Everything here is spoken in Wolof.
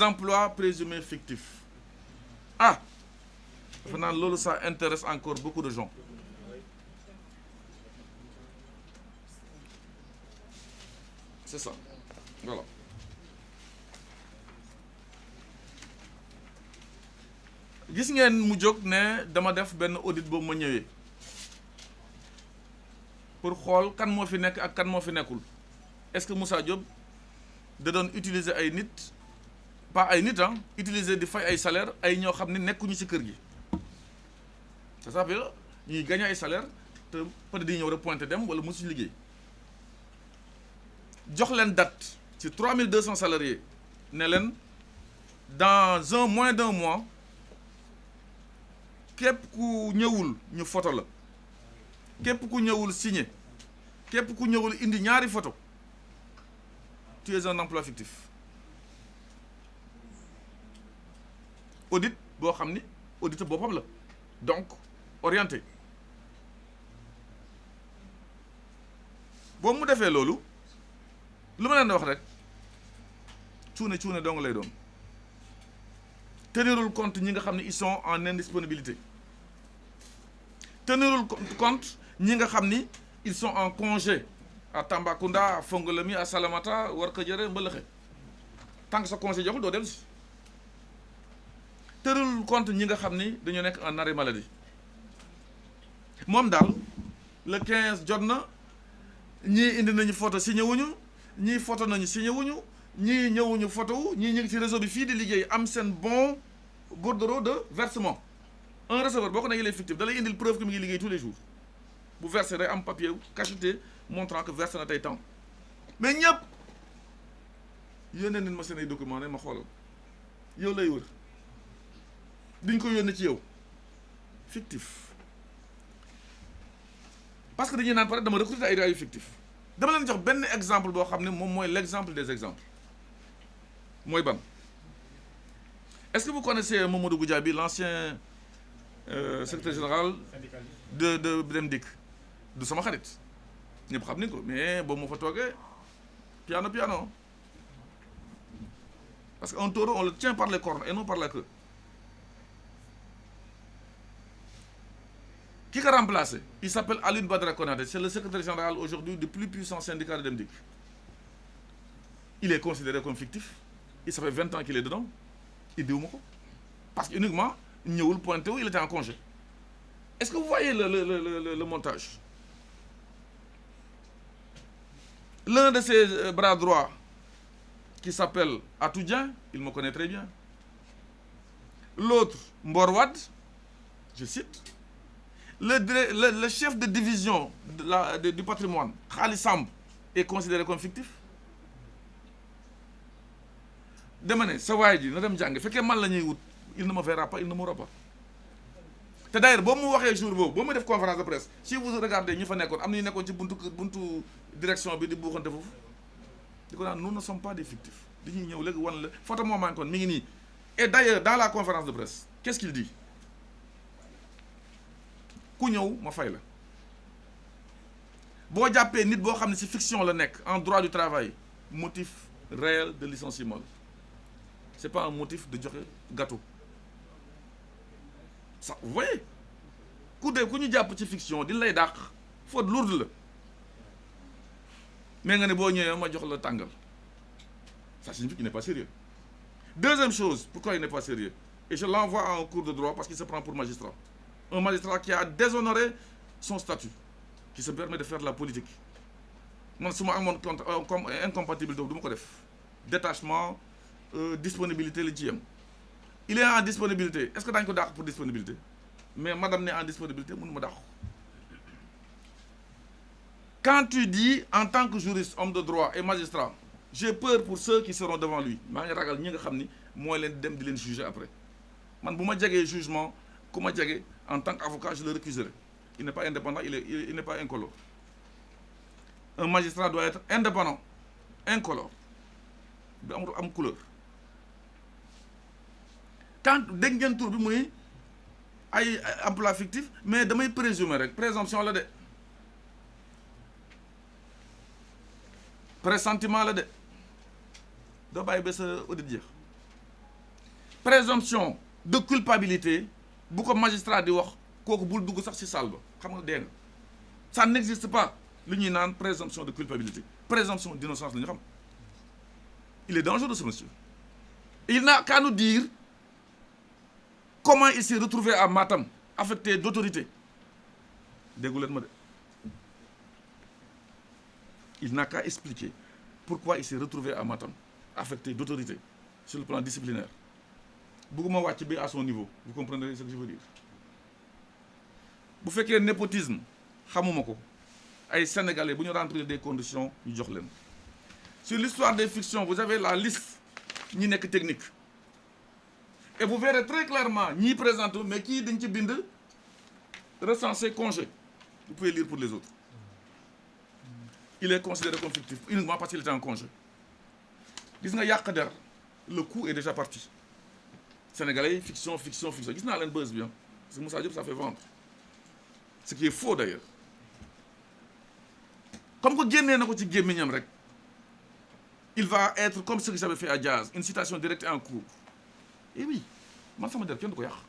emplois présumés fictifs. Ah, ça intéresse encore beaucoup de gens. C'est ça. Voilà. Gis ngeen mu jóg ne dama def benn audit boobu ma ñëwee pour xool kan moo fi nekk ak kan moo fi nekkul. Est-ce que Moussa Diop da doon utiliser ay nit pas ay nit utiliser di fay ay salaire ay ñoo xam ne nekkuñu ci kër gi. C'est ça veut ñuy gagner ay salaire te peut-être di ñëw rek pointé dem wala mosuñu liggéey. jox leen date ci 3200 salariés ne leen dans moins d'un mois képp ku ñëwul ñu photo la képp ku ñëwul signé képp ku ñëwul indi ñaari photo tu es un emploi fictif. Audit boo xam ni audit boppam la donc orienté boo mu defee loolu lu ma leen wax rek cuune dong lay doon tenirul compte ñi nga xam ne ils sont en indisponibilité tenirul compte ñi nga xam ni ils sont en congé à Tambacounda à Fongolemi à Salamata Warkadiéré Mbëlëxe tant que sa congé joxul doo dem si tenirul compte ñi nga xam ni dañoo nekk en arrêt maladie moom daal le 15 jot na ñii indi nañu photo signé wuñu ñii photo nañu signé wuñu ñii ñëwuñu photo wu ñii ñu ngi ci réseau bi fii di liggéey am seen bon bordereau de versement. Un receveur boo ko nekkee fictif da lay indil preuve que mi ngi liggéey tous les jours bu versé day am papier cacheté montrant que versé na tey temps mais ñëpp yónnee nañ ma seen ay documents ne ma xoolal yow lay wër duñ ko yónnee ci yow fictif parce que dañuy naan pare dama recruter ay fictif dama leen jox benn exemple boo xam ne moom mooy l'exemple des exemples mooy ban est-ce que vous connaissez Mamadou Goudiaby l'ancien secrétaire général de Demdik du sama xarit ñëpp xam nañ ko mais boobu moo fa toogee piano parce que un taureau on le tient par les cornes et non par la queue. Qui l'a remplacé? Il s'appelle Alioune Badara Konate. C'est le secrétaire général aujourd'hui du plus puissant syndicat de Demdik. Il est considéré comme fictif. Il ça fait 20 ans qu'il est dedans. Il dit où parce qu'uniquement ñëwul pointé wu il était en congé. Est-ce que vous voyez le montage? L'un de ses bras droits qui s'appelle Atoudien, il me connaît très bien. L'autre, Mborwad, je cite. Le chef de division du patrimoine, Khali Samb, est considéré comme fictif. Demandez, ça va dire, il ne me verra pas, il ne mourra pas. D'ailleurs, si vous avez un jour, si vous avez une conférence de presse, si vous regardez, nous avons buntu direction, nous ne sommes pas des fictifs. Et d'ailleurs, dans la conférence de presse, qu'est-ce qu'il dit? Ku ñëw ma fay la boo jàppee nit boo xam ne ci fiction la nekk en droit du travail motif réel de licenciement c'est pas un motif de joxe gâteau ça vous voyez ku ñu jàpp ci fiction di lay dàq faute lourde la mais nga ne boo ñëwee ma jox la tàngal ça signifie qu'il n'est pas sérieux. Deuxième chose pourquoi il n'est pas sérieux et je l'envoie à un cours de droit parce qu'il se prend pour magistrat. Un magistrat qui a déshonoré son statut, qui se permet de faire de la politique. Moi, si je suis comme incompatible, détachement, disponibilité, le GM. Il est en disponibilité. Est-ce que tu as un pour disponibilité? Mais madame n'est en disponibilité, je ne. Quand tu dis, en tant que juriste, homme de droit et magistrat, j'ai peur pour ceux qui seront devant lui. Je vais les juger après. Si je suis jugement, en tant qu'avocat, je le récuserai. Il n'est pas indépendant, il n'est pas incolore. Un magistrat doit être indépendant, incolore. Il doit avoir une couleur. Quand vous avez un tour, vous avez un emploi fictif, mais vous présumer, présomption là de. Pressentiment là de. Vous avez un audit. présomption de culpabilité bu ko magistrat di wax kooku bul dugg sax ci salle ba xam nga dee nga ça n'existe pas lu ñuy naan présomption de culpabilité présomption d'innocence la ñu xam il est dangereux ce monsieur il n'a qu'à nous dire comment il s'est retrouvé à Matam affecté d'autorité déggu leen ma de il n'a qu'à expliquer pourquoi il s'est retrouvé à Matam affecté d'autorité sur le plan disciplinaire bëgguma wàcc bi à son niveau vous comprenez ce que je veux dire bu fekkee népotisme xamuma ko ay sénégalais bu ñu remplir des conditions ñu jox leen sur l'histoire des fictions vous avez la liste ñi nekk technique et vous verrez très clairement ñi présenté mais kii dañ ci bind recensé congé vous pouvez lire pour les autres il est considéré comme fictif uniquement parce qu'il était en congé gis nga yàq der le coup est déjà parti sénégalais fiction gis naa leen buzz bien parce que Moussa Diop ça fait vendre ce qui est faux d'ailleurs comme que génnee na ko ci gémmiñam rek il va être comme ce que j'avais fait à Diaz une citation directe en cours et oui man sama der kenn du ko yàq